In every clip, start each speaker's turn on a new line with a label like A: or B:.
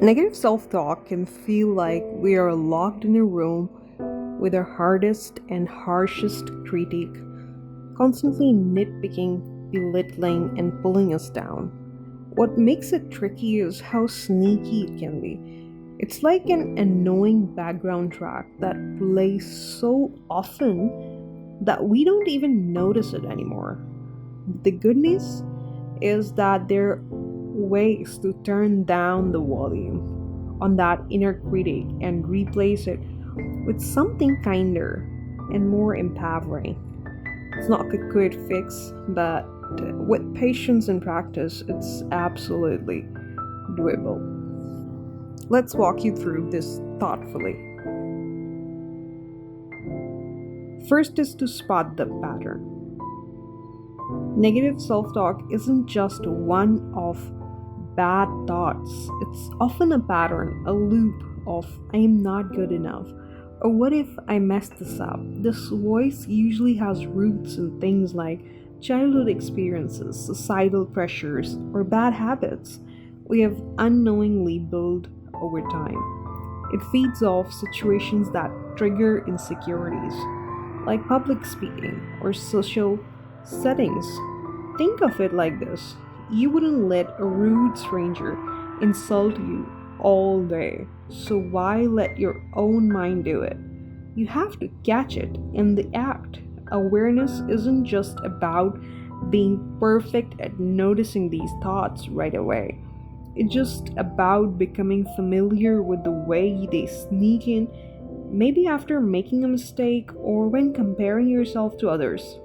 A: Negative self talk can feel like we are locked in a room with our hardest and harshest critique, constantly nitpicking, belittling, and pulling us down. What makes it tricky is how sneaky it can be. It's like an annoying background track that plays so often that we don't even notice it anymore. The good news is that there are ways to turn down the volume on that inner critic and replace it with something kinder and more empowering. It's not a quick fix, but with patience and practice, it's absolutely doable. Let's walk you through this thoughtfully. First is to spot the pattern. Negative self talk isn't just one of bad thoughts, it's often a pattern, a loop of I am not good enough, or what if I mess this up? This voice usually has roots in things like childhood experiences, societal pressures, or bad habits we have unknowingly built over time. It feeds off situations that trigger insecurities, like public speaking or social settings. Think of it like this: you wouldn't let a rude stranger insult you all day, so why let your own mind do it? You have to catch it in the act. Awareness isn't just about being perfect at noticing these thoughts right away. It's just about becoming familiar with the way they sneak in, maybe after making a mistake or when comparing yourself to others.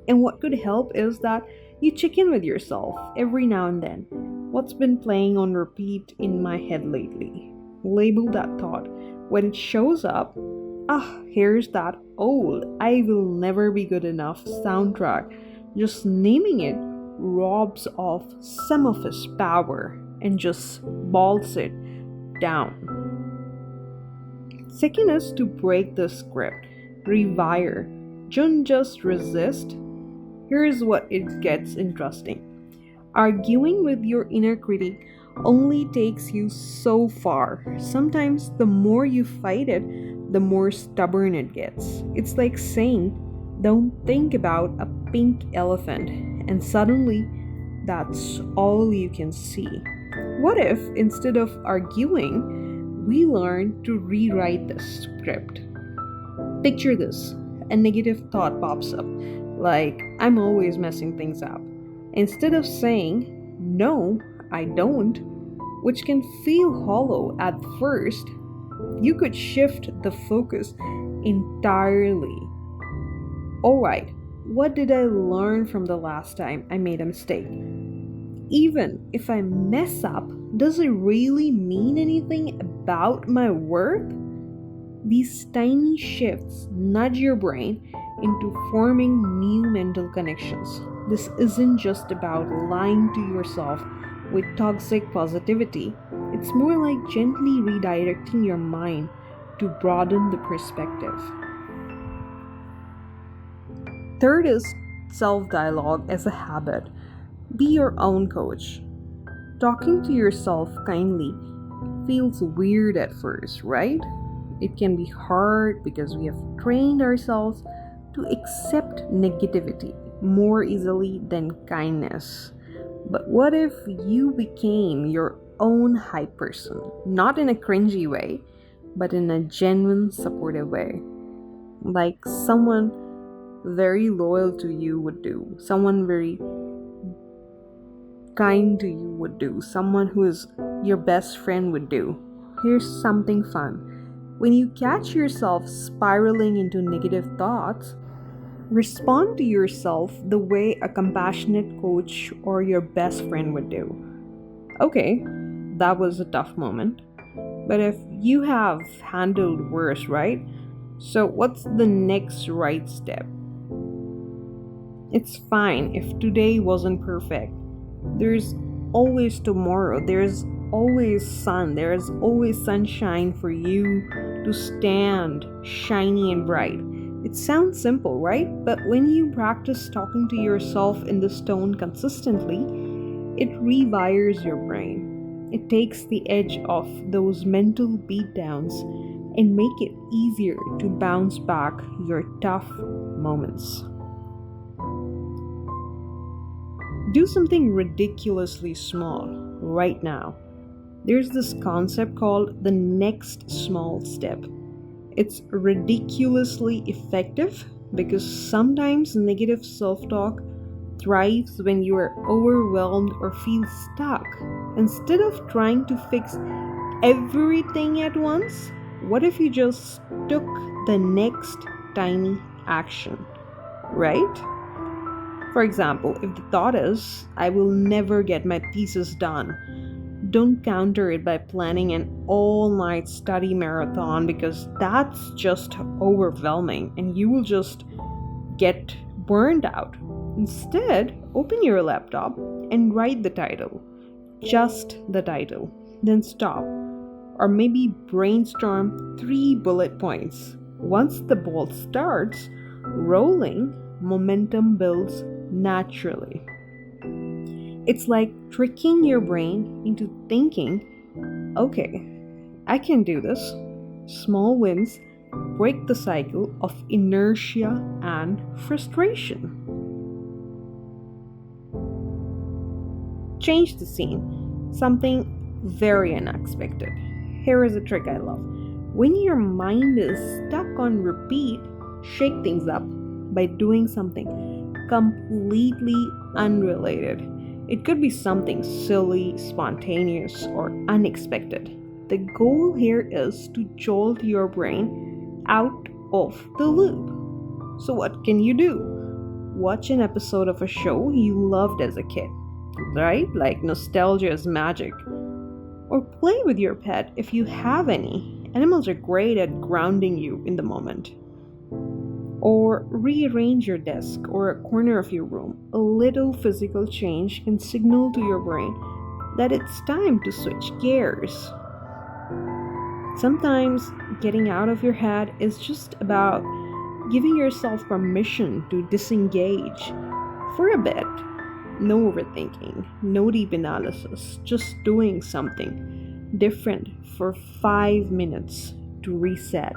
A: And what could help is that you check in with yourself every now and then. What's been playing on repeat in my head lately? Label that thought. When it shows up, here's that old I will never be good enough soundtrack. Just naming it robs of some of its power and just balls it down. Second is to break the script, rewire. Don't just resist. Here's what it gets interesting. Arguing with your inner critic only takes you so far. Sometimes the more you fight it, the more stubborn it gets. It's like saying, don't think about a pink elephant, and suddenly that's all you can see. What if, instead of arguing, we learn to rewrite the script? Picture this: a negative thought pops up, like, I'm always messing things up. Instead of saying, no, I don't, which can feel hollow at first, you could shift the focus entirely. Alright, what did I learn from the last time I made a mistake? Even if I mess up, does it really mean anything about my worth? These tiny shifts nudge your brain into forming new mental connections. This isn't just about lying to yourself with toxic positivity, it's more like gently redirecting your mind to broaden the perspective. Third is self dialogue as a habit. Be your own coach. Talking to yourself kindly feels weird at first, right? It can be hard because we have trained ourselves to accept negativity more easily than kindness. But what if you became your own hype person? Not in a cringy way, but in a genuine, supportive way. Like someone very loyal to you would do, someone very kind to you would do, someone who is your best friend would do. Here's something fun. When you catch yourself spiraling into negative thoughts, respond to yourself the way a compassionate coach or your best friend would do. Okay, that was a tough moment, but if you have handled worse, right? So, what's the next right step? It's fine if today wasn't perfect. There's always tomorrow. There's always sun. There's always sunshine for you to stand shiny and bright. It sounds simple, right? But when you practice talking to yourself in this tone consistently, it rewires your brain. It takes the edge off those mental beatdowns and make it easier to bounce back your tough moments. Do something ridiculously small right now. There's this concept called the next small step. It's ridiculously effective because sometimes negative self talk thrives when you are overwhelmed or feel stuck. Instead of trying to fix everything at once, what if you just took the next tiny action, right? For example, if the thought is, I will never get my thesis done, don't counter it by planning an all night study marathon because that's just overwhelming and you will just get burned out. Instead, open your laptop and write the title, just the title, then stop. Or maybe brainstorm 3 bullet points. Once the ball starts rolling, momentum builds naturally. It's like tricking your brain into thinking, okay, I can do this. Small wins break the cycle of inertia and frustration. Change the scene. Something very unexpected. Here is a trick I love. When your mind is stuck on repeat, shake things up by doing something completely unrelated. It could be something silly, spontaneous, or unexpected. The goal here is to jolt your brain out of the loop. So, what can you do? Watch an episode of a show you loved as a kid, right? Like nostalgia is magic. Or play with your pet if you have any. Animals are great at grounding you in the moment. Or rearrange your desk or a corner of your room. A little physical change can signal to your brain that it's time to switch gears. Sometimes getting out of your head is just about giving yourself permission to disengage for a bit. No overthinking, no deep analysis, just doing something different for 5 minutes to reset.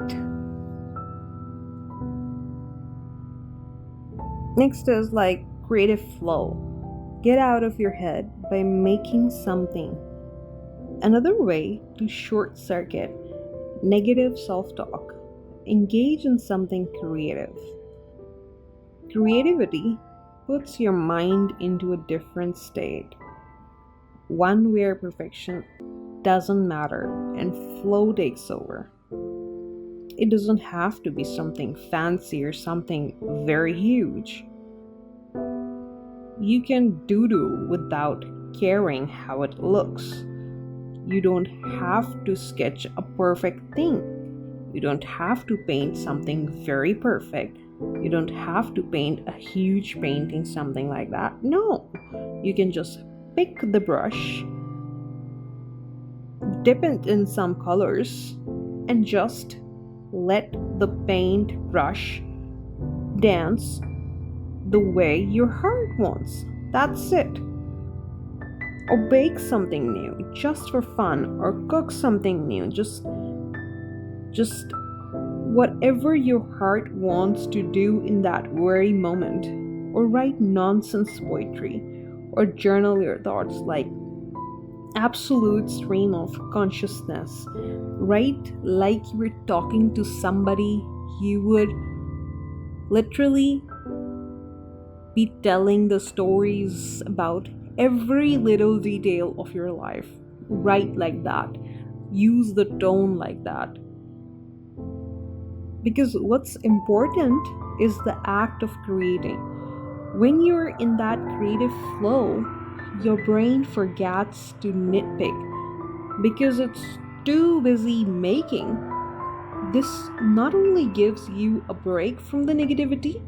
A: Next is like creative flow. Get out of your head by making something. Another way to short circuit negative self talk, engage in something creative. Creativity puts your mind into a different state, one where perfection doesn't matter and flow takes over. It doesn't have to be something fancy or something very huge. You can doodle without caring how it looks. You don't have to sketch a perfect thing. You don't have to paint something very perfect. You don't have to paint a huge painting, something like that. No, you can just pick the brush, dip it in some colors, and just let the paint brush dance the way your heart wants. That's it. Or bake something new just for fun, or cook something new. Just whatever your heart wants to do in that very moment. Or write nonsense poetry, or journal your thoughts like absolute stream of consciousness. Write like you were talking to somebody you would literally be telling the stories about every little detail of your life. Write like that. Use the tone like that. Because what's important is the act of creating. When you're in that creative flow, your brain forgets to nitpick because it's too busy making. This not only gives you a break from the negativity,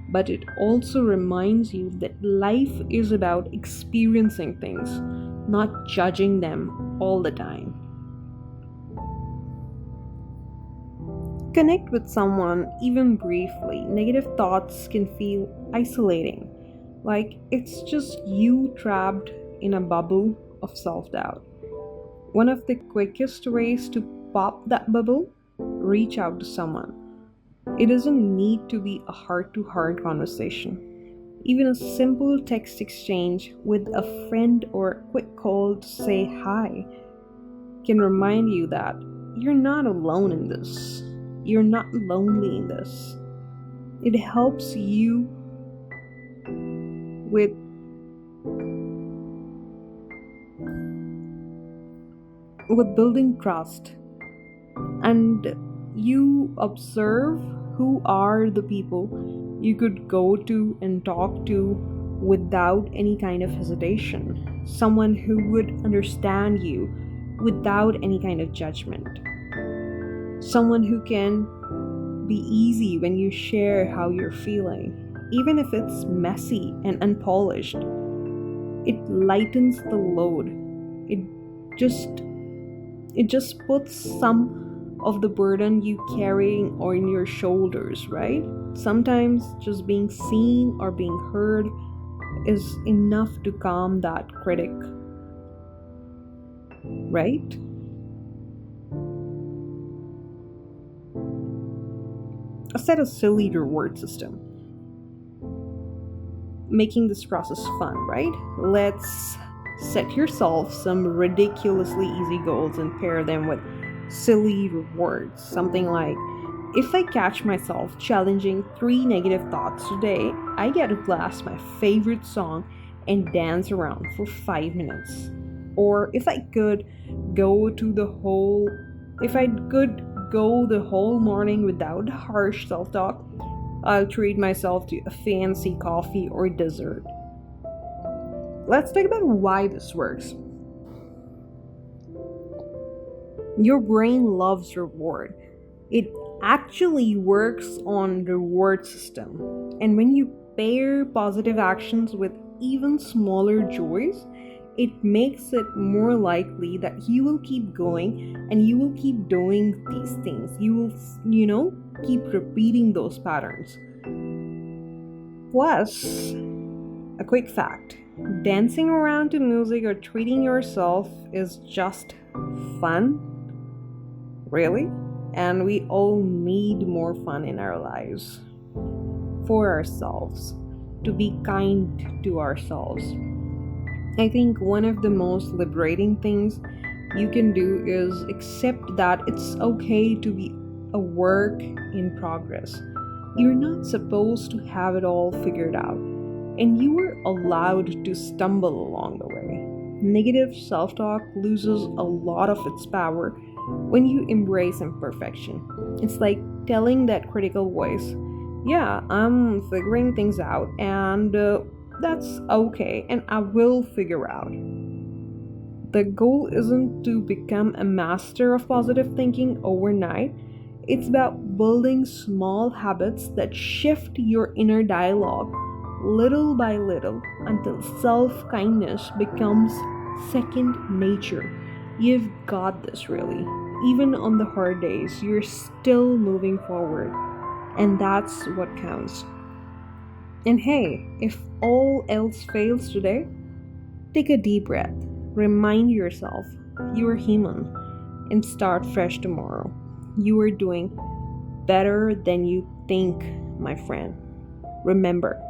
A: but it also reminds you that life is about experiencing things, not judging them all the time. Connect with someone even briefly. Negative thoughts can feel isolating, like it's just you trapped in a bubble of self doubt. One of the quickest ways to pop that bubble, reach out to someone. It doesn't need to be a heart to heart conversation. Even a simple text exchange with a friend or a quick call to say hi can remind you that you're not alone in this. You're not lonely in this. It helps you with building trust, and you observe who are the people you could go to and talk to without any kind of hesitation. Someone who would understand you without any kind of judgment. Someone who can be easy when you share how you're feeling, even if it's messy and unpolished. It lightens the load. It just it just puts some of the burden you carrying on your shoulders, right? Sometimes just being seen or being heard is enough to calm that critic, right? Set a silly reward system, making this process fun, right? Let's set yourself some ridiculously easy goals and pair them with silly rewards. Something like, if I catch myself challenging 3 negative thoughts today, I get to blast my favorite song and dance around for 5 minutes. Or if I could go the whole morning without harsh self-talk, I'll treat myself to a fancy coffee or dessert. Let's talk about why this works. Your brain loves reward. It actually works on reward system. And when you pair positive actions with even smaller joys, it makes it more likely that you will keep going and you will keep doing these things. You will, keep repeating those patterns. Plus, a quick fact, dancing around to music or treating yourself is just fun, really, and we all need more fun in our lives for ourselves, to be kind to ourselves. I think one of the most liberating things you can do is accept that it's okay to be a work in progress. You're not supposed to have it all figured out, and you are allowed to stumble along the way. Negative self talk loses a lot of its power when you embrace imperfection. It's like telling that critical voice, yeah, I'm figuring things out, and that's okay, and I will figure out. The goal isn't to become a master of positive thinking overnight. It's about building small habits that shift your inner dialogue little by little until self kindness becomes second nature. You've got this, really. Even on the hard days, you're still moving forward, and that's what counts. And hey, if all else fails today, take a deep breath, remind yourself you are human, and start fresh tomorrow. You are doing better than you think, my friend. Remember,